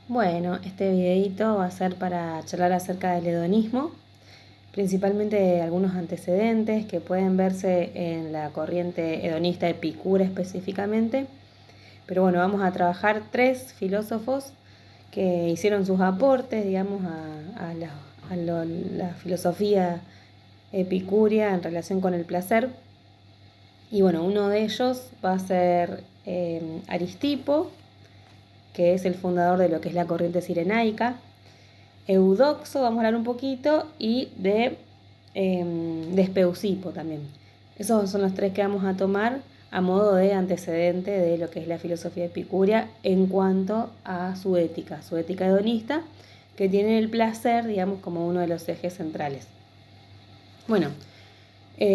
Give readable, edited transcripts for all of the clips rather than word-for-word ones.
Bueno, este videito va a ser para charlar acerca del hedonismo, principalmente algunos antecedentes que pueden verse en la corriente hedonista epicura específicamente. Pero bueno, vamos a trabajar tres filósofos que hicieron sus aportes, digamos, a la filosofía epicúrea en relación con el placer. Y bueno, uno de ellos va a ser Aristipo, que es el fundador de lo que es la corriente cirenaica. Eudoxo, vamos a hablar un poquito, y de Espeusipo también. Esos son los tres que vamos a tomar a modo de antecedente de lo que es la filosofía epicúrea en cuanto a su ética hedonista, que tiene el placer, digamos, como uno de los ejes centrales. Bueno,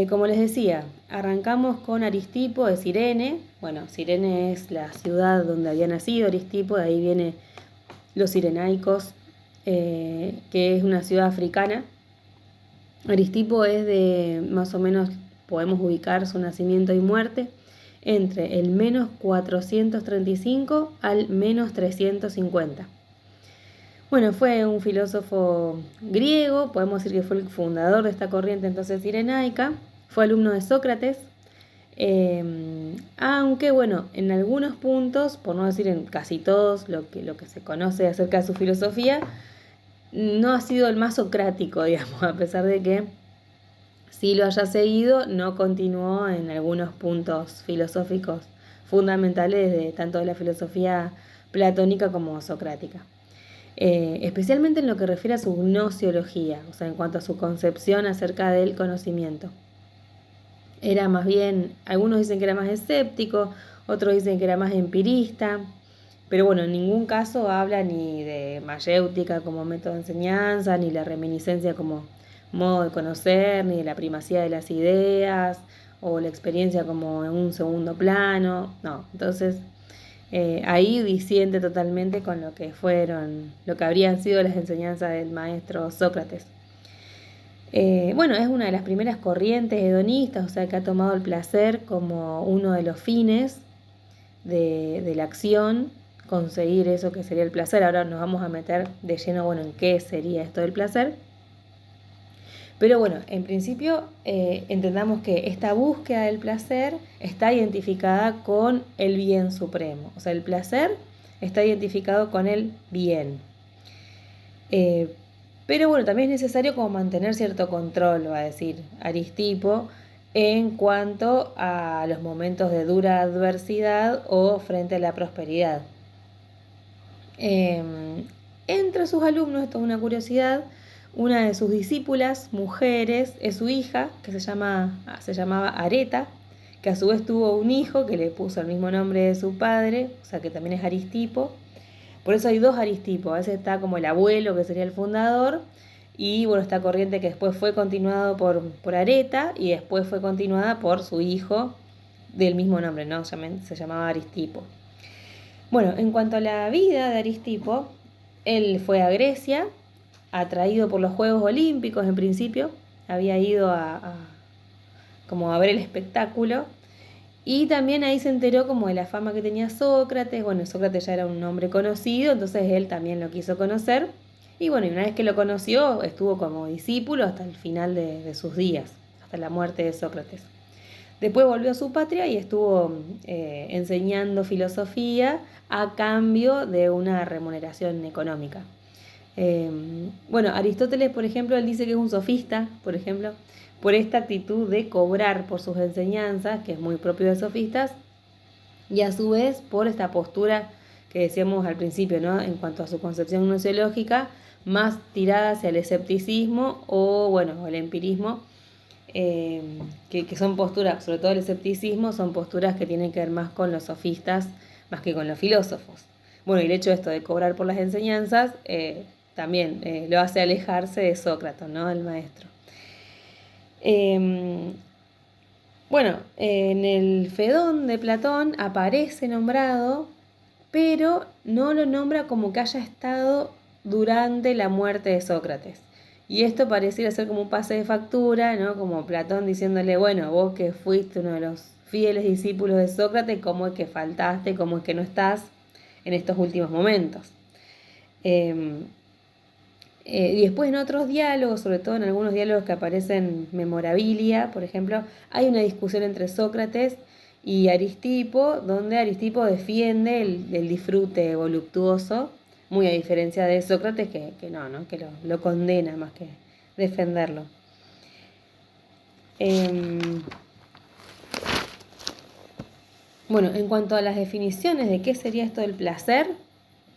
como les decía, arrancamos con Aristipo de Cirene. Bueno, Cirene es la ciudad donde había nacido Aristipo, de ahí viene los cirenaicos, que es una ciudad africana. Aristipo es de, más o menos, podemos ubicar su nacimiento y muerte entre el menos 435 al menos 350. Bueno, fue un filósofo griego, podemos decir que fue el fundador de esta corriente entonces cirenaica, fue alumno de Sócrates, aunque bueno, en algunos puntos, por no decir en casi todos, lo que se conoce acerca de su filosofía, no ha sido el más socrático, digamos, a pesar de que si lo haya seguido, no continuó en algunos puntos filosóficos fundamentales de tanto de la filosofía platónica como socrática. Especialmente en lo que refiere a su gnosiología, o sea, en cuanto a su concepción acerca del conocimiento. Era más bien, algunos dicen que era más escéptico, otros dicen que era más empirista, pero bueno, en ningún caso habla ni de mayéutica como método de enseñanza, ni la reminiscencia como modo de conocer, ni de la primacía de las ideas, o la experiencia como en un segundo plano, no. Entonces, ahí disiente totalmente con lo que fueron, lo que habrían sido las enseñanzas del maestro Sócrates. Bueno, es una de las primeras corrientes hedonistas, o sea, que ha tomado el placer como uno de los fines de la acción, conseguir eso que sería el placer. Ahora nos vamos a meter de lleno, bueno, en qué sería esto del placer. Pero bueno, en principio entendamos que esta búsqueda del placer está identificada con el bien supremo. O sea, el placer está identificado con el bien. Pero bueno, también es necesario como mantener cierto control, va a decir Aristipo, en cuanto a los momentos de dura adversidad o frente a la prosperidad. Entre sus alumnos, esto es una curiosidad, una de sus discípulas, mujeres, es su hija, que se llamaba Areta, que a su vez tuvo un hijo que le puso el mismo nombre de su padre, o sea que también es Aristipo. Por eso hay dos Aristipos, a veces está como el abuelo, que sería el fundador, y bueno, esta corriente que después fue continuado por Areta y después fue continuada por su hijo del mismo nombre, ¿no? Se llamaba Aristipo. Bueno, en cuanto a la vida de Aristipo, él fue a Grecia, atraído por los Juegos Olímpicos en principio, había ido como a ver el espectáculo, y también ahí se enteró como de la fama que tenía Sócrates. Bueno, Sócrates ya era un hombre conocido, entonces él también lo quiso conocer. Y bueno, y una vez que lo conoció, estuvo como discípulo hasta el final de sus días, hasta la muerte de Sócrates. Después volvió a su patria y estuvo enseñando filosofía a cambio de una remuneración económica. Bueno, Aristóteles, por ejemplo, él dice que es un sofista, por ejemplo, por esta actitud de cobrar por sus enseñanzas, que es muy propio de sofistas, y a su vez por esta postura que decíamos al principio, ¿no? En cuanto a su concepción gnoseológica, más tirada hacia el escepticismo o, bueno, el empirismo, que son posturas, sobre todo el escepticismo, son posturas que tienen que ver más con los sofistas, más que con los filósofos. Bueno, y el hecho de esto de cobrar por las enseñanzas también lo hace alejarse de Sócrates, ¿no? El maestro. Bueno, en el Fedón de Platón aparece nombrado, pero no lo nombra como que haya estado durante la muerte de Sócrates. Y esto pareciera ser como un pase de factura, ¿no? Como Platón diciéndole, bueno, vos que fuiste uno de los fieles discípulos de Sócrates, ¿cómo es que faltaste? ¿Cómo es que no estás en estos últimos momentos? Y después en otros diálogos, sobre todo en algunos diálogos que aparecen memorabilia, por ejemplo, hay una discusión entre Sócrates y Aristipo, donde Aristipo defiende el disfrute voluptuoso, muy a diferencia de Sócrates que no, que lo condena más que defenderlo. Bueno, en cuanto a las definiciones de qué sería esto del placer,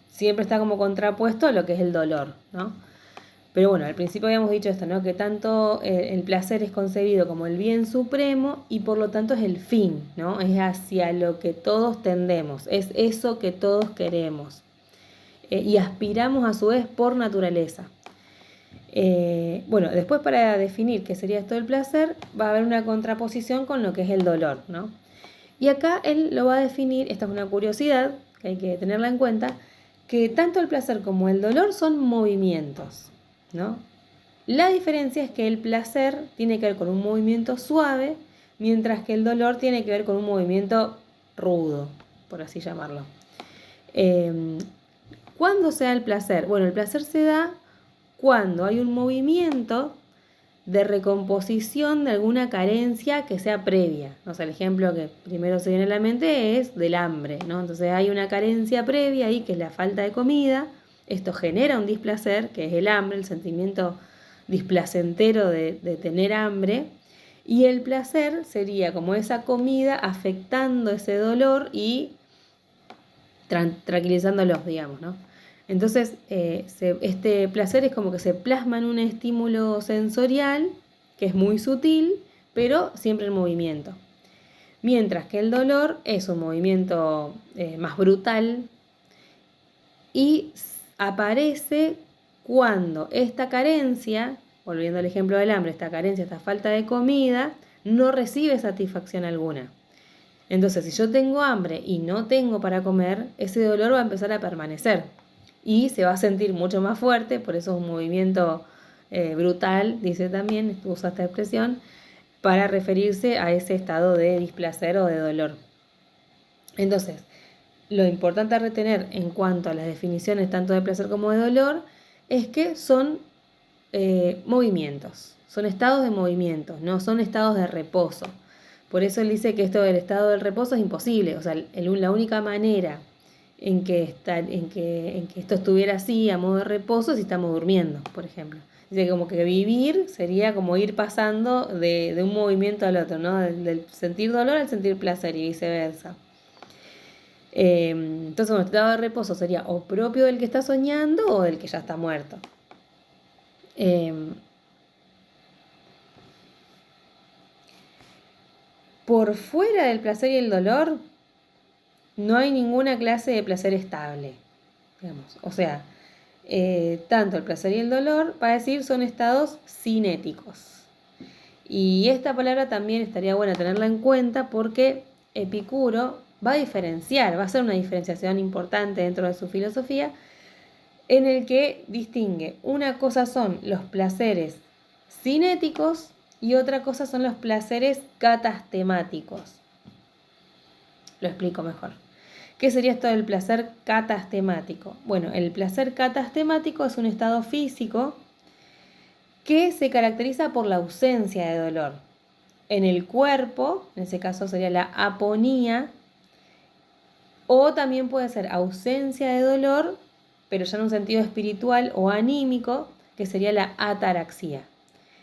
siempre está como contrapuesto a lo que es el dolor, ¿no? Pero bueno, al principio habíamos dicho esto, ¿no? Que tanto el placer es concebido como el bien supremo y por lo tanto es el fin, ¿no? Es hacia lo que todos tendemos, es eso que todos queremos y aspiramos a su vez por naturaleza. Bueno, después para definir qué sería esto del placer, va a haber una contraposición con lo que es el dolor, ¿no? Y acá él lo va a definir, esta es una curiosidad que hay que tenerla en cuenta, que tanto el placer como el dolor son movimientos, ¿no? La diferencia es que el placer tiene que ver con un movimiento suave, mientras que el dolor tiene que ver con un movimiento rudo, por así llamarlo. ¿Cuándo se da el placer? Bueno, el placer se da cuando hay un movimiento de recomposición de alguna carencia que sea previa. O sea, el ejemplo que primero se viene a la mente es del hambre, ¿no? Entonces hay una carencia previa ahí que es la falta de comida. Esto genera un displacer, que es el hambre, el sentimiento displacentero de tener hambre. Y el placer sería como esa comida afectando ese dolor y tranquilizándolos, digamos, ¿no? Entonces, este placer es como que se plasma en un estímulo sensorial que es muy sutil, pero siempre en movimiento. Mientras que el dolor es un movimiento más brutal y aparece cuando esta carencia, volviendo al ejemplo del hambre, esta carencia, esta falta de comida, no recibe satisfacción alguna. Entonces, si yo tengo hambre y no tengo para comer, ese dolor va a empezar a permanecer y se va a sentir mucho más fuerte, por eso es un movimiento brutal, dice también, usa esta expresión, para referirse a ese estado de displacer o de dolor. Entonces, lo importante a retener en cuanto a las definiciones tanto de placer como de dolor es que son movimientos, son estados de movimiento, no son estados de reposo. Por eso él dice que esto del estado del reposo es imposible, o sea, la única manera en que esto estuviera así a modo de reposo si estamos durmiendo, por ejemplo. Dice que como que vivir sería como ir pasando de un movimiento al otro, ¿no? Del sentir dolor al sentir placer y viceversa. Entonces, un estado de reposo sería o propio del que está soñando o del que ya está muerto. Por fuera del placer y el dolor, no hay ninguna clase de placer estable, digamos. O sea, tanto el placer y el dolor, para decir, son estados cinéticos. Y esta palabra también estaría buena tenerla en cuenta porque Epicuro va a diferenciar, va a hacer una diferenciación importante dentro de su filosofía, en el que distingue, una cosa son los placeres cinéticos y otra cosa son los placeres catastemáticos. Lo explico mejor. ¿Qué sería esto del placer catastemático? Bueno, el placer catastemático es un estado físico que se caracteriza por la ausencia de dolor. En el cuerpo, en ese caso sería la aponía, o también puede ser ausencia de dolor, pero ya en un sentido espiritual o anímico, que sería la ataraxia.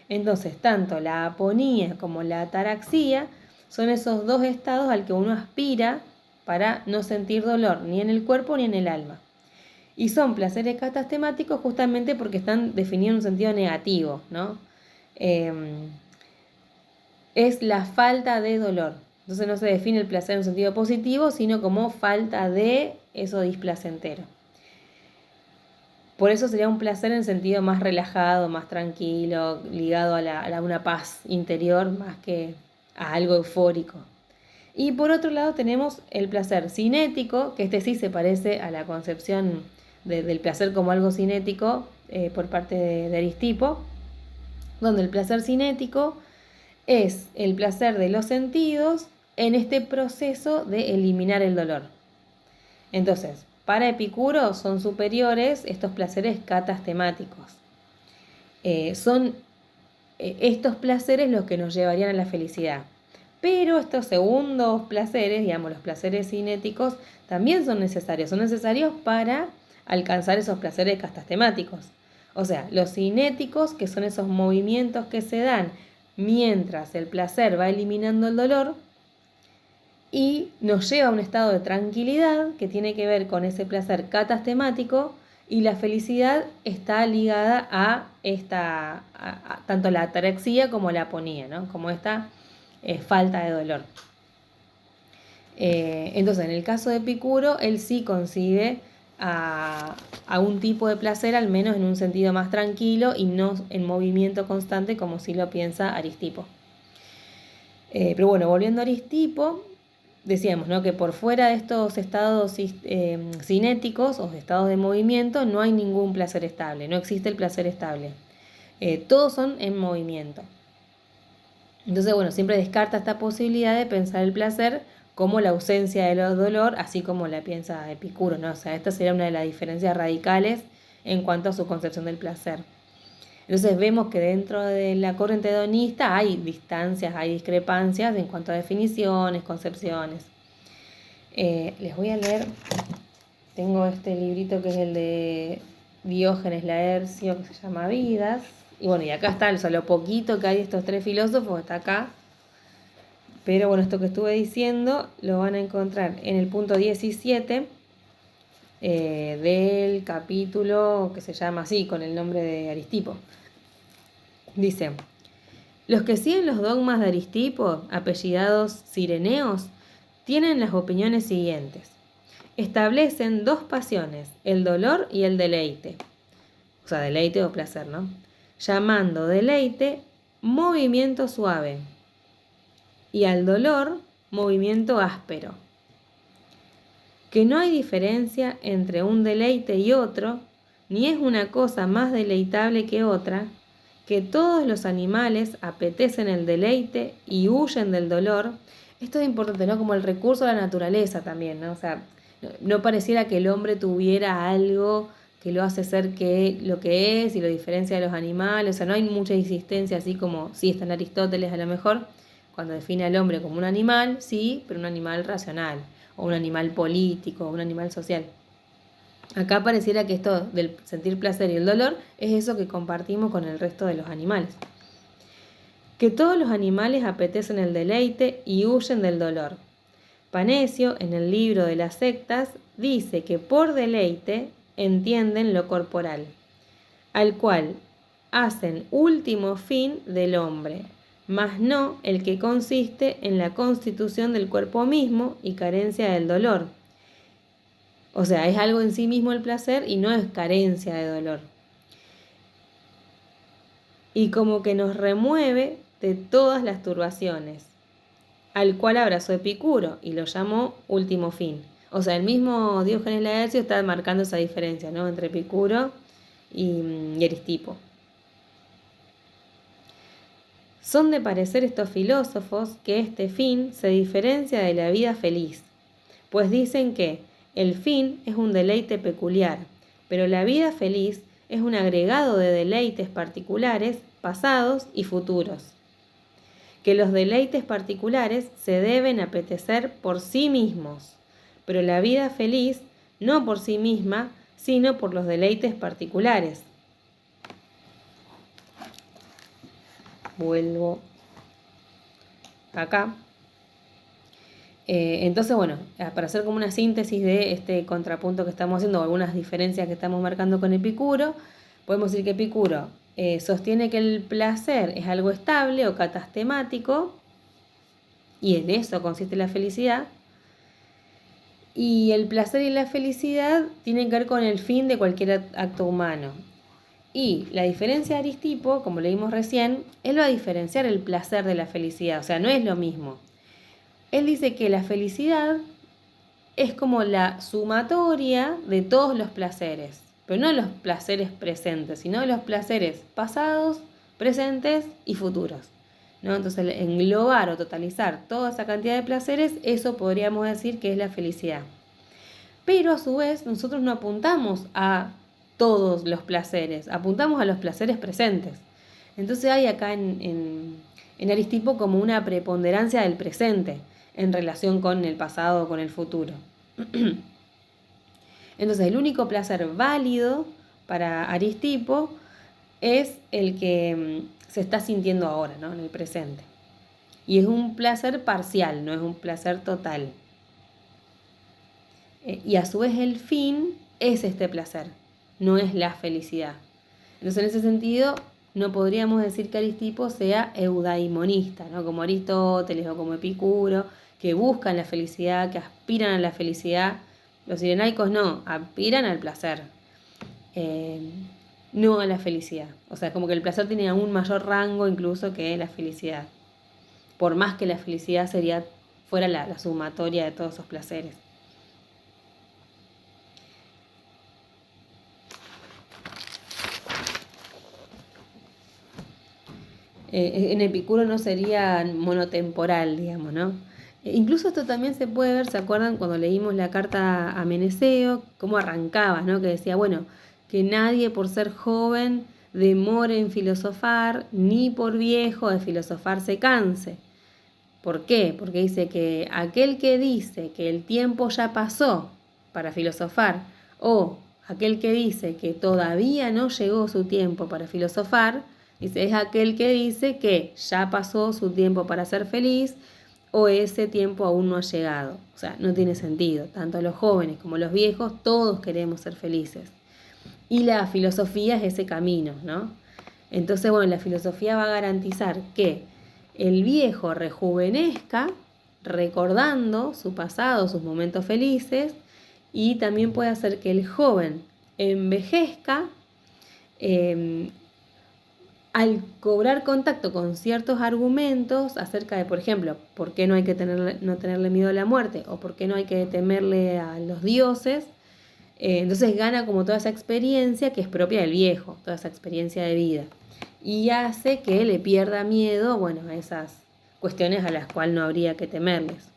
Entonces, tanto la aponía como la ataraxia son esos dos estados al que uno aspira para no sentir dolor, ni en el cuerpo ni en el alma. Y son placeres catastemáticos justamente porque están definidos en un sentido negativo, ¿no? Es la falta de dolor. Entonces no se define el placer en un sentido positivo, sino como falta de eso displacentero. Por eso sería un placer en sentido más relajado, más tranquilo, ligado a una paz interior más que a algo eufórico. Y por otro lado tenemos el placer cinético, que este sí se parece a la concepción del placer como algo cinético por parte de Aristipo, donde el placer cinético es el placer de los sentidos en este proceso de eliminar el dolor. Entonces, Para Epicuro son superiores estos placeres catastemáticos. Son estos placeres los que nos llevarían a la felicidad. Pero estos segundos placeres, digamos, los placeres cinéticos, también son necesarios. Son necesarios para alcanzar esos placeres catastemáticos. O sea, los cinéticos, que son esos movimientos que se dan mientras el placer va eliminando el dolor, y nos lleva a un estado de tranquilidad que tiene que ver con ese placer catastemático, y la felicidad está ligada a tanto la ataraxia como la aponía, ¿no? Como esta falta de dolor. Entonces, en el caso de Epicuro, él sí concibe a un tipo de placer, al menos en un sentido más tranquilo y no en movimiento constante como sí lo piensa Aristipo. Pero bueno, volviendo a Aristipo, decíamos, ¿no?, que por fuera de estos estados cinéticos o estados de movimiento no hay ningún placer estable, no existe el placer estable. Todos son en movimiento. Entonces, bueno, siempre descarta esta posibilidad de pensar el placer como la ausencia del dolor, así como la piensa Epicuro, ¿no? O sea, esta sería una de las diferencias radicales en cuanto a su concepción del placer. Entonces vemos que dentro de la corriente hedonista hay distancias, hay discrepancias en cuanto a definiciones, concepciones. Les voy a leer, tengo este librito que es el de Diógenes Laercio, que se llama Vidas. Y bueno, y acá está, o sea, lo poquito que hay de estos tres filósofos está acá. Pero bueno, esto que estuve diciendo lo van a encontrar en el punto 17 del capítulo que se llama así, con el nombre de Aristipo. Dice: los que siguen los dogmas de Aristipo, apellidados cireneos, tienen las opiniones siguientes. Establecen dos pasiones, el dolor y el deleite. O sea, deleite o placer, ¿no? Llamando deleite movimiento suave y al dolor movimiento áspero. Que no hay diferencia entre un deleite y otro, ni es una cosa más deleitable que otra, que todos los animales apetecen el deleite y huyen del dolor. Esto es importante, ¿no? Como el recurso a la naturaleza también, ¿no? O sea, no pareciera que el hombre tuviera algo que lo hace ser que lo que es y lo diferencia de los animales. O sea, no hay mucha existencia así como, sí, está en Aristóteles a lo mejor, cuando define al hombre como un animal, sí, pero un animal racional, o un animal político, o un animal social. Acá pareciera que esto del sentir placer y el dolor es eso que compartimos con el resto de los animales. Que todos los animales apetecen el deleite y huyen del dolor. Panecio, en el libro de las sectas, dice que por deleite entienden lo corporal, al cual hacen último fin del hombre, mas no el que consiste en la constitución del cuerpo mismo y carencia del dolor. O sea, es algo en sí mismo el placer y no es carencia de dolor. Y como que nos remueve de todas las turbaciones, al cual abrazó Epicuro y lo llamó último fin. O sea, el mismo Diógenes Laercio está marcando esa diferencia, ¿no?, entre Epicuro y Aristipo. Son de parecer estos filósofos que este fin se diferencia de la vida feliz, pues dicen que el fin es un deleite peculiar, pero la vida feliz es un agregado de deleites particulares, pasados y futuros. Que los deleites particulares se deben apetecer por sí mismos, pero la vida feliz no por sí misma, sino por los deleites particulares. Vuelvo acá. Entonces, bueno, para hacer como una síntesis de este contrapunto que estamos haciendo, o algunas diferencias que estamos marcando con Epicuro, podemos decir que Epicuro sostiene que el placer es algo estable o catastemático, y en eso consiste la felicidad. Y el placer y la felicidad tienen que ver con el fin de cualquier acto humano. Y la diferencia de Aristipo, como leímos recién, él va a diferenciar el placer de la felicidad, o sea, no es lo mismo. Él dice que la felicidad es como la sumatoria de todos los placeres, pero no los placeres presentes, sino los placeres pasados, presentes y futuros, ¿no? Entonces, englobar o totalizar toda esa cantidad de placeres, eso podríamos decir que es la felicidad. pero a su vez nosotros no apuntamos a todos los placeres, apuntamos a los placeres presentes. Entonces hay acá en Aristipo como una preponderancia del presente en relación con el pasado o con el futuro. Entonces el único placer válido para Aristipo es el que se está sintiendo ahora, ¿no? En el presente. Y es un placer parcial, no es un placer total. Y a su vez el fin es este placer, no es la felicidad. Entonces en ese sentido no podríamos decir que Aristipo sea eudaimonista, ¿no? Como Aristóteles o como Epicuro, que buscan la felicidad, que aspiran a la felicidad. Los cirenaicos no, aspiran al placer, no a la felicidad. O sea, como que el placer tiene aún mayor rango incluso que la felicidad. Por más que la felicidad fuera la sumatoria de todos esos placeres. En Epicuro no sería monotemporal, digamos, ¿no? Incluso esto también se puede ver, ¿se acuerdan cuando leímos la carta a Meneceo? Cómo arrancaba, ¿no? Que decía, bueno, que nadie por ser joven demore en filosofar, ni por viejo de filosofar se canse. ¿Por qué? Porque dice que aquel que dice que el tiempo ya pasó para filosofar, o aquel que dice que todavía no llegó su tiempo para filosofar, dice, es aquel que dice que ya pasó su tiempo para ser feliz o ese tiempo aún no ha llegado. O sea, no tiene sentido. Tanto los jóvenes como los viejos, todos queremos ser felices. Y la filosofía es ese camino, ¿no? Entonces, bueno, la filosofía va a garantizar que el viejo rejuvenezca recordando su pasado, sus momentos felices, y también puede hacer que el joven envejezca al cobrar contacto con ciertos argumentos acerca de, por ejemplo, por qué no hay que no tenerle miedo a la muerte o por qué no hay que temerle a los dioses. Entonces gana como toda esa experiencia que es propia del viejo, toda esa experiencia de vida. Y hace que le pierda miedo, bueno, a esas cuestiones a las cuales no habría que temerles.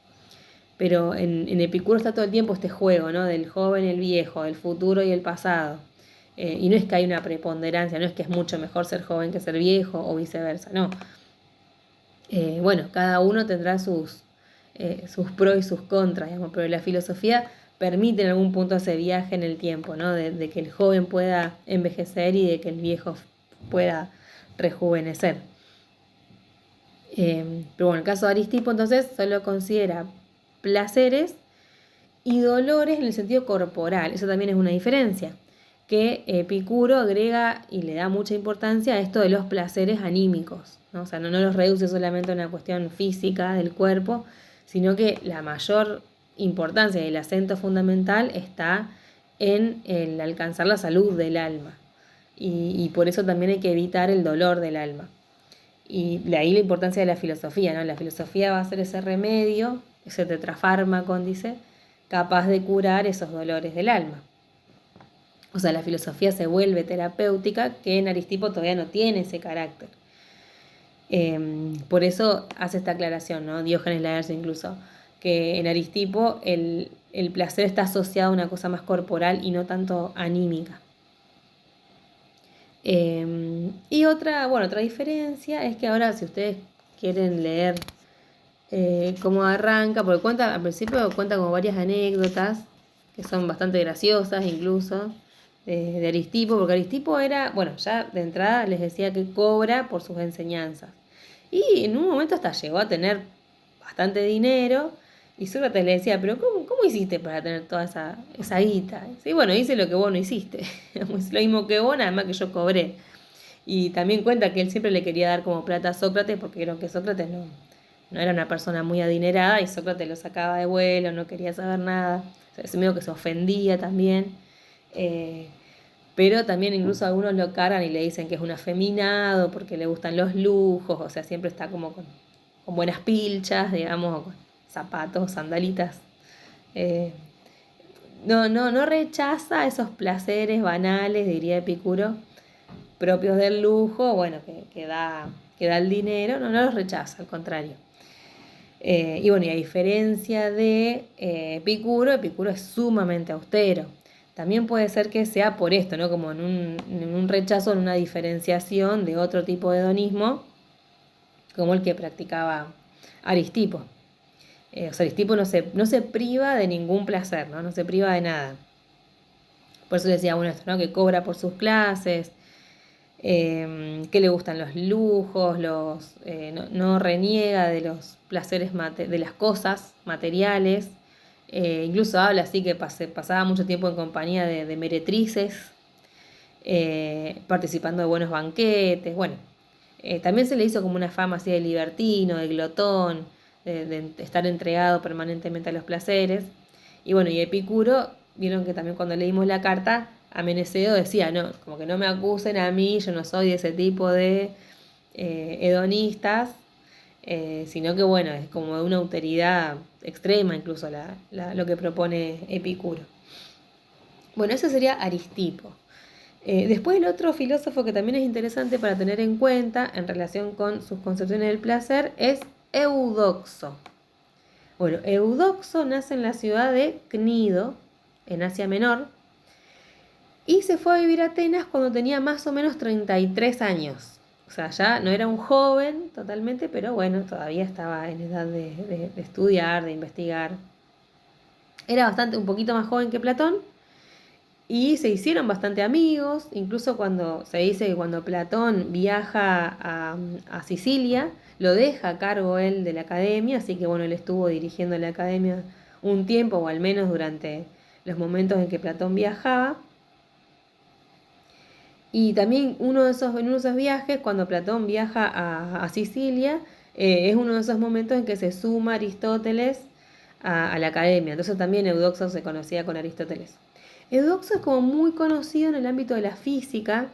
Pero en Epicuro está todo el tiempo este juego, ¿no? Del joven y el viejo, del futuro y el pasado. Y no es que hay una preponderancia, no es que es mucho mejor ser joven que ser viejo o viceversa, no. Bueno, cada uno tendrá sus pros y sus contras, digamos, pero la filosofía permite en algún punto ese viaje en el tiempo, ¿no? De que el joven pueda envejecer y de que el viejo pueda rejuvenecer. Pero bueno, el caso de Aristipo entonces solo considera placeres y dolores en el sentido corporal. Eso también es una diferencia, que Epicuro agrega y le da mucha importancia a esto de los placeres anímicos, ¿no? O sea, no los reduce solamente a una cuestión física del cuerpo, sino que la mayor importancia y el acento fundamental está en el alcanzar la salud del alma. Y por eso también hay que evitar el dolor del alma. Y de ahí la importancia de la filosofía, ¿no? La filosofía va a ser ese remedio, ese tetrafármaco, dice, capaz de curar esos dolores del alma. O sea, la filosofía se vuelve terapéutica, que en Aristipo todavía no tiene ese carácter. Por eso hace esta aclaración, ¿no? Diógenes Laercio incluso, que en Aristipo el placer está asociado a una cosa más corporal y no tanto anímica. Y otra diferencia es que ahora, si ustedes quieren leer cómo arranca, porque al principio cuenta como varias anécdotas que son bastante graciosas incluso de Aristipo, porque Aristipo era, bueno, ya de entrada les decía que cobra por sus enseñanzas. Y en un momento hasta llegó a tener bastante dinero. Y Sócrates le decía, pero ¿cómo hiciste para tener toda esa guita? Sí, bueno, hice lo que vos no hiciste. Es lo mismo que vos, nada más que yo cobré. Y también cuenta que él siempre le quería dar como plata a Sócrates, porque creo que Sócrates no era una persona muy adinerada y Sócrates lo sacaba de vuelo, no quería saber nada. O sea, es medio que se ofendía también. Pero también incluso algunos lo cargan y le dicen que es un afeminado porque le gustan los lujos, o sea, siempre está como con buenas pilchas, digamos, con zapatos, sandalitas. No rechaza esos placeres banales, diría Epicuro, propios del lujo, bueno, que da el dinero, no los rechaza, al contrario. Y bueno, y a diferencia de Epicuro, Epicuro es sumamente austero. También puede ser que sea por esto, ¿no? Como en un rechazo, en una diferenciación de otro tipo de hedonismo, como el que practicaba Aristipo. O sea, Aristipo no se priva de ningún placer, ¿no? No se priva de nada. Por eso decía uno esto, ¿no? Que cobra por sus clases, que le gustan los lujos, no reniega de los placeres, de las cosas materiales. Incluso habla así que pasaba mucho tiempo en compañía de meretrices, participando de buenos banquetes. Bueno, también se le hizo como una fama así de libertino, de glotón, de estar entregado permanentemente a los placeres. Y bueno, y Epicuro, vieron que también cuando leímos la carta, a Meneceo decía, no, como que no me acusen a mí, yo no soy de ese tipo de hedonistas, sino que bueno, es como de una autoridad extrema incluso lo que propone Epicuro. Bueno, eso sería Aristipo. Después el otro filósofo que también es interesante para tener en cuenta en relación con sus concepciones del placer es Eudoxo. Bueno, Eudoxo nace en la ciudad de Cnido, en Asia Menor, y se fue a vivir a Atenas cuando tenía más o menos 33 años. O sea, ya no era un joven totalmente, pero bueno, todavía estaba en edad de estudiar, de investigar. Era un poquito más joven que Platón, y se hicieron bastante amigos, incluso cuando se dice que cuando Platón viaja a Sicilia, lo deja a cargo él de la academia, así que bueno, él estuvo dirigiendo la academia un tiempo, o al menos durante los momentos en que Platón viajaba. Y también en uno de esos viajes, cuando Platón viaja a Sicilia, es uno de esos momentos en que se suma Aristóteles a la academia. Entonces también Eudoxo se conocía con Aristóteles. Eudoxo es como muy conocido en el ámbito de la física,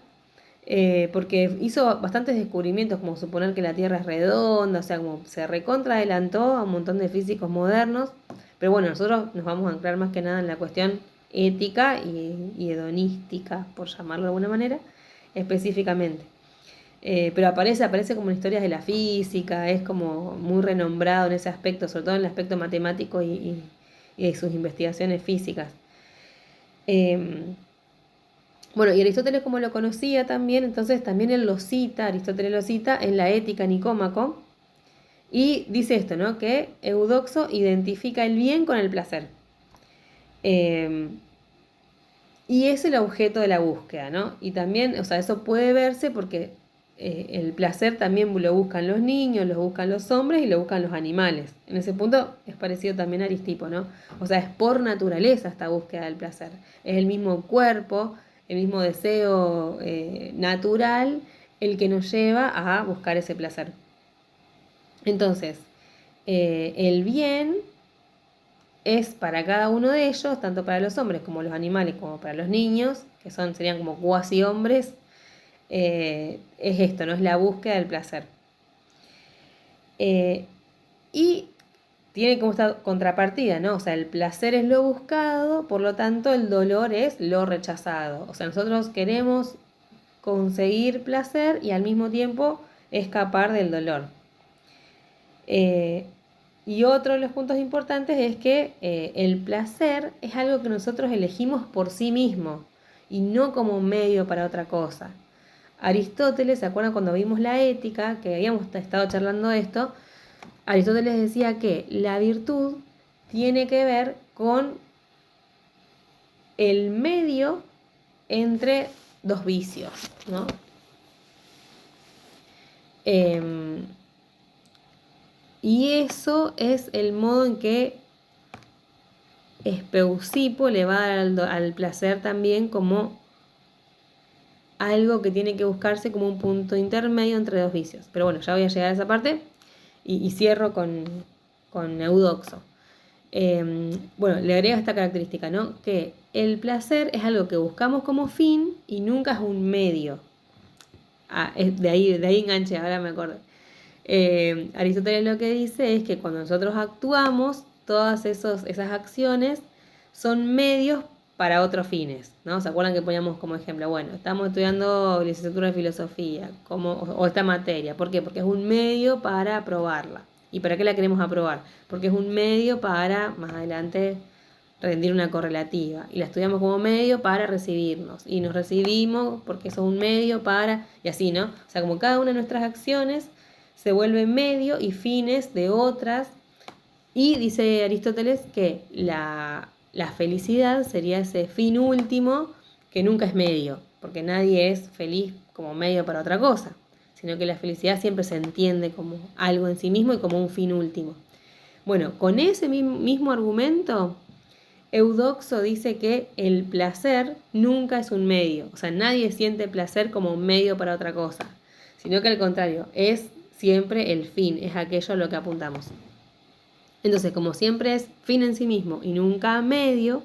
porque hizo bastantes descubrimientos, como suponer que la Tierra es redonda, o sea, como se recontra adelantó a un montón de físicos modernos. Pero bueno, nosotros nos vamos a anclar más que nada en la cuestión ética y hedonística, por llamarlo de alguna manera, específicamente. Pero aparece como en historias de la física, es como muy renombrado en ese aspecto, sobre todo en el aspecto matemático y de sus investigaciones físicas. Bueno, y Aristóteles como lo conocía también, entonces también Aristóteles lo cita en la Ética Nicómaco, y dice esto, ¿no? Que Eudoxo identifica el bien con el placer. Y es el objeto de la búsqueda, ¿no? Y también, o sea, eso puede verse porque el placer también lo buscan los niños, lo buscan los hombres y lo buscan los animales. En ese punto es parecido también a Aristipo, ¿no? O sea, es por naturaleza esta búsqueda del placer. Es el mismo cuerpo, el mismo deseo natural el que nos lleva a buscar ese placer. Entonces, el bien es para cada uno de ellos, tanto para los hombres como los animales, como para los niños, que serían como cuasi hombres, es esto, ¿no? Es la búsqueda del placer. Y tiene como esta contrapartida, ¿no? O sea, el placer es lo buscado, por lo tanto el dolor es lo rechazado. O sea, nosotros queremos conseguir placer y al mismo tiempo escapar del dolor. Y otro de los puntos importantes es que el placer es algo que nosotros elegimos por sí mismo y no como medio para otra cosa. Aristóteles, ¿se acuerdan cuando vimos la ética, que habíamos estado charlando de esto? Aristóteles decía que la virtud tiene que ver con el medio entre dos vicios, ¿no? Y eso es el modo en que Espeusipo le va a dar al placer también como algo que tiene que buscarse como un punto intermedio entre dos vicios. Pero bueno, ya voy a llegar a esa parte y cierro con Eudoxo. Bueno, le agrega esta característica, ¿no? Que el placer es algo que buscamos como fin y nunca es un medio. De ahí enganché, ahora me acuerdo. Aristóteles lo que dice es que cuando nosotros actuamos, todas esas acciones son medios para otros fines, ¿no? ¿Se acuerdan que poníamos como ejemplo? Bueno, estamos estudiando licenciatura de filosofía o esta materia. ¿Por qué? Porque es un medio para aprobarla. ¿Y para qué la queremos aprobar? Porque es un medio para, más adelante, rendir una correlativa. Y la estudiamos como medio para recibirnos. Y nos recibimos porque eso es un medio para... Y así, ¿no? O sea, como cada una de nuestras acciones se vuelve medio y fines de otras. Y dice Aristóteles que la felicidad sería ese fin último que nunca es medio, porque nadie es feliz como medio para otra cosa, sino que la felicidad siempre se entiende como algo en sí mismo y como un fin último. Bueno, con ese mismo argumento, Eudoxo dice que el placer nunca es un medio, o sea, nadie siente placer como un medio para otra cosa, sino que al contrario, es siempre el fin, es aquello a lo que apuntamos. Entonces, como siempre es fin en sí mismo y nunca medio,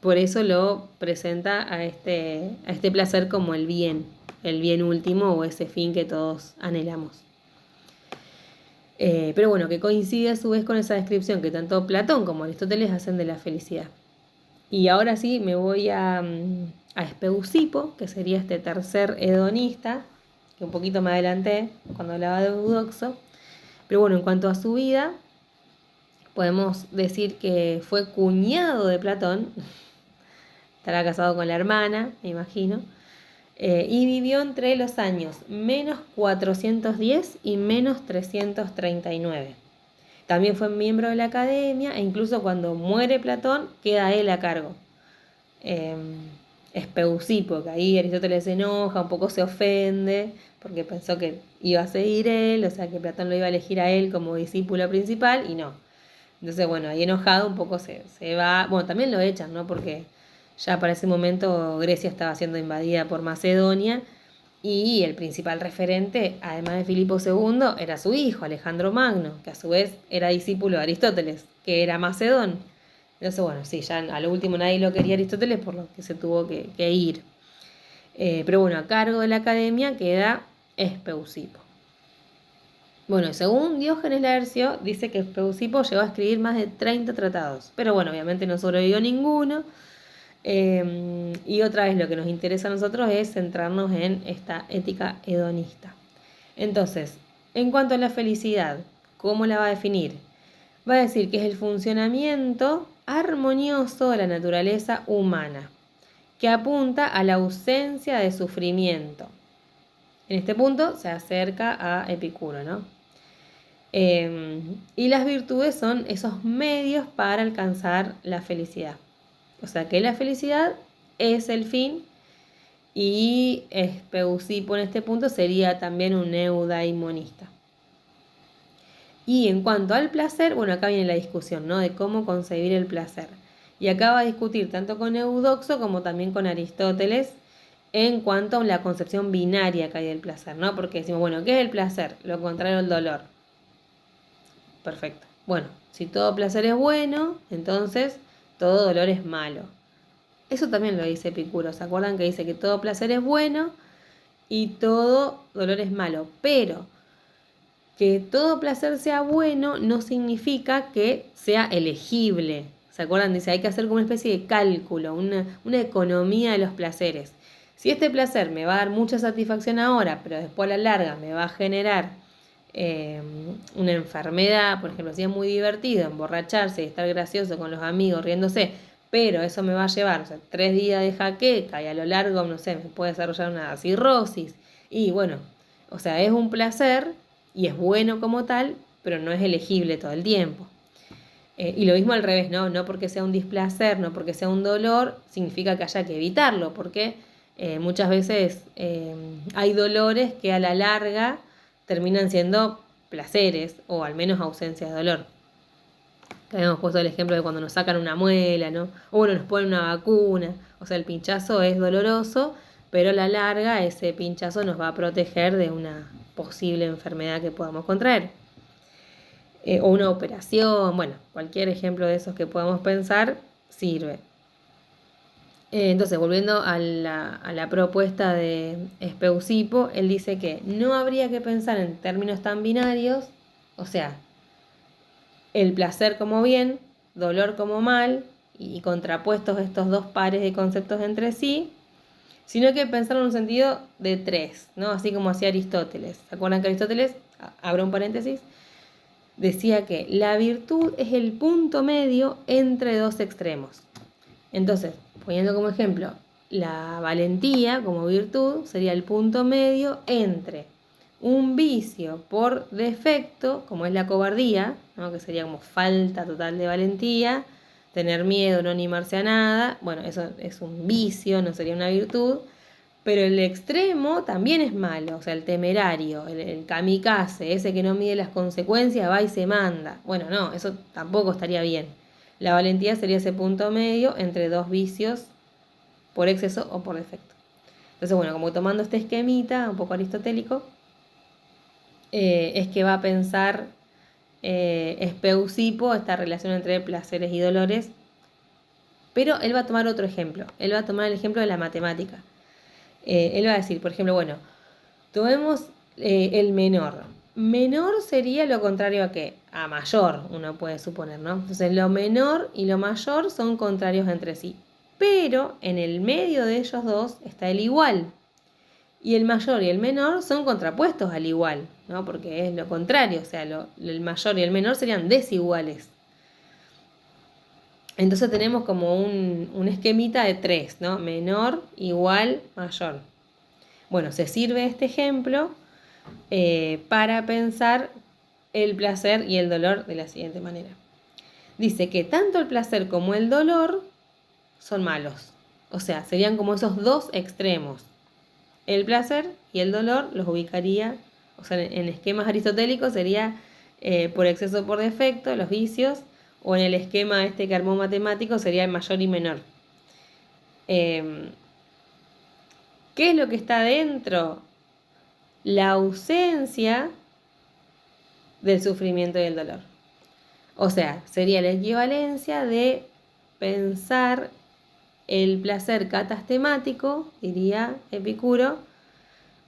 por eso lo presenta a este placer como el bien último o ese fin que todos anhelamos. Pero bueno, que coincide a su vez con esa descripción que tanto Platón como Aristóteles hacen de la felicidad. Y ahora sí me voy a Espeusipo, que sería este tercer hedonista, que un poquito me adelanté cuando hablaba de Eudoxo. Pero bueno, en cuanto a su vida, podemos decir que fue cuñado de Platón, estará casado con la hermana, me imagino, y vivió entre los años menos 410 y menos 339. También fue miembro de la academia e incluso cuando muere Platón queda él a cargo. Espeusipo, que ahí Aristóteles se enoja, un poco se ofende, porque pensó que iba a seguir él, o sea que Platón lo iba a elegir a él como discípulo principal y no. Entonces, bueno, ahí enojado un poco se va. Bueno, también lo echan, ¿no? Porque ya para ese momento Grecia estaba siendo invadida por Macedonia y el principal referente, además de Filipo II, era su hijo, Alejandro Magno, que a su vez era discípulo de Aristóteles, que era macedón. Entonces, bueno, sí, ya a lo último nadie lo quería Aristóteles, por lo que se tuvo que ir. Pero bueno, a cargo de la academia queda Espeusipo. Bueno, según Diógenes Laercio, dice que Espeusipo llegó a escribir más de 30 tratados, pero bueno, obviamente no sobrevivió ninguno. Y otra vez lo que nos interesa a nosotros es centrarnos en esta ética hedonista. Entonces, en cuanto a la felicidad, ¿cómo la va a definir? Va a decir que es el funcionamiento armonioso de la naturaleza humana, que apunta a la ausencia de sufrimiento. En este punto se acerca a Epicuro, ¿no? Y las virtudes son esos medios para alcanzar la felicidad. O sea que la felicidad es el fin y Espeusipo en este punto sería también un eudaimonista. Y en cuanto al placer, bueno, acá viene la discusión, ¿no? De cómo concebir el placer. Y acá va a discutir tanto con Eudoxo como también con Aristóteles en cuanto a la concepción binaria que hay del placer, ¿no? Porque decimos, bueno, ¿qué es el placer? Lo contrario al dolor. Perfecto. Bueno, si todo placer es bueno, entonces todo dolor es malo. Eso también lo dice Epicuro. ¿Se acuerdan que dice que todo placer es bueno y todo dolor es malo? Pero que todo placer sea bueno no significa que sea elegible. ¿Se acuerdan? Dice, hay que hacer como una especie de cálculo, una economía de los placeres. Si este placer me va a dar mucha satisfacción ahora, pero después a la larga me va a generar una enfermedad, por ejemplo, si es muy divertido emborracharse y estar gracioso con los amigos riéndose, pero eso me va a llevar, o sea, 3 días de jaqueca y a lo largo, no sé, me puede desarrollar una cirrosis. Y bueno, o sea, es un placer y es bueno como tal, pero no es elegible todo el tiempo. Y lo mismo al revés, ¿no? No porque sea un displacer, no porque sea un dolor, significa que haya que evitarlo, porque muchas veces hay dolores que a la larga terminan siendo placeres o al menos ausencia de dolor. Habíamos puesto el ejemplo de cuando nos sacan una muela, ¿no? O bueno, nos ponen una vacuna. O sea, el pinchazo es doloroso, pero a la larga ese pinchazo nos va a proteger de una posible enfermedad que podamos contraer. O una operación, bueno, cualquier ejemplo de esos que podamos pensar sirve. Entonces, volviendo a la propuesta de Espeusipo, él dice que no habría que pensar en términos tan binarios, o sea, el placer como bien, dolor como mal, y contrapuestos estos dos pares de conceptos entre sí, sino que pensar en un sentido de 3, ¿no? Así como hacía Aristóteles. ¿Se acuerdan que Aristóteles, abro un paréntesis, decía que la virtud es el punto medio entre dos extremos. Entonces, poniendo como ejemplo, la valentía como virtud sería el punto medio entre un vicio por defecto, como es la cobardía, ¿no? Que sería como falta total de valentía, tener miedo, no animarse a nada. Bueno, eso es un vicio, no sería una virtud. Pero el extremo también es malo, o sea, el temerario, el kamikaze, ese que no mide las consecuencias, va y se manda. Bueno, no, eso tampoco estaría bien. La valentía sería ese punto medio entre dos vicios por exceso o por defecto. Entonces, bueno, como tomando este esquemita un poco aristotélico, es que va a pensar Speusipo esta relación entre placeres y dolores, pero él va a tomar otro ejemplo. Él va a tomar el ejemplo de la matemática. Él va a decir, por ejemplo, bueno, tomemos el menor. Menor sería lo contrario a qué? A mayor, uno puede suponer, ¿no? Entonces lo menor y lo mayor son contrarios entre sí. Pero en el medio de ellos dos está el igual. Y el mayor y el menor son contrapuestos al igual, ¿no? Porque es lo contrario, o sea, el mayor y el menor serían desiguales. Entonces tenemos como un esquemita de tres, ¿no? Menor, igual, mayor. Bueno, se sirve este ejemplo para pensar el placer y el dolor de la siguiente manera. Dice que tanto el placer como el dolor son malos. O sea, serían como esos dos extremos. El placer y el dolor los ubicaría, o sea, en esquemas aristotélicos sería por exceso o por defecto, los vicios, o en el esquema este que armó matemático sería el mayor y menor. ¿Qué es lo que está dentro? La ausencia del sufrimiento y el dolor. O sea, sería la equivalencia de pensar el placer catastemático, diría Epicuro,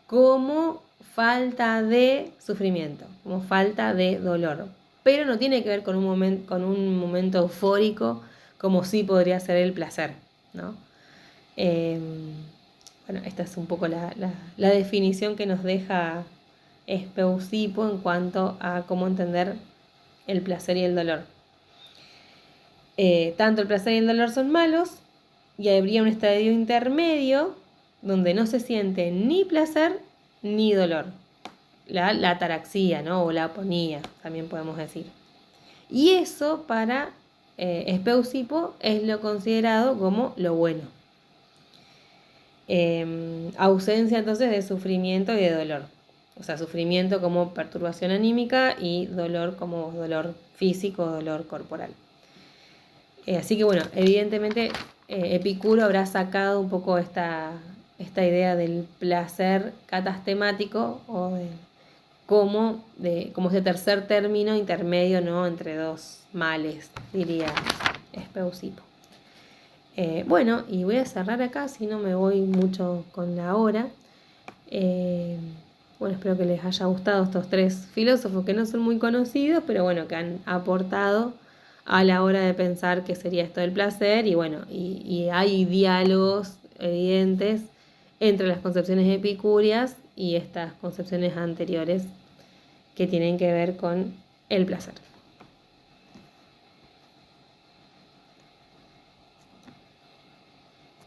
como falta de sufrimiento, como falta de dolor. Pero no tiene que ver con un momento eufórico como sí podría ser el placer, ¿no? Bueno, esta es un poco la definición que nos deja Speusipo en cuanto a cómo entender el placer y el dolor. Tanto el placer y el dolor son malos y habría un estadio intermedio donde no se siente ni placer ni dolor. La ataraxia, ¿no? O la aponía, también podemos decir. Y eso para Speusipo es lo considerado como lo bueno. Ausencia entonces de sufrimiento y de dolor. O sea, sufrimiento como perturbación anímica y dolor como dolor físico, dolor corporal. Así que bueno, evidentemente Epicuro habrá sacado un poco esta idea del placer catastemático o como ese tercer término intermedio, ¿no? Entre dos males, diría Speusipo. Bueno, y voy a cerrar acá, si no me voy mucho con la hora. Bueno, espero que les haya gustado estos tres filósofos que no son muy conocidos, pero bueno, que han aportado a la hora de pensar qué sería esto del placer. Y bueno, y hay diálogos evidentes entre las concepciones epicúreas y estas concepciones anteriores que tienen que ver con el placer.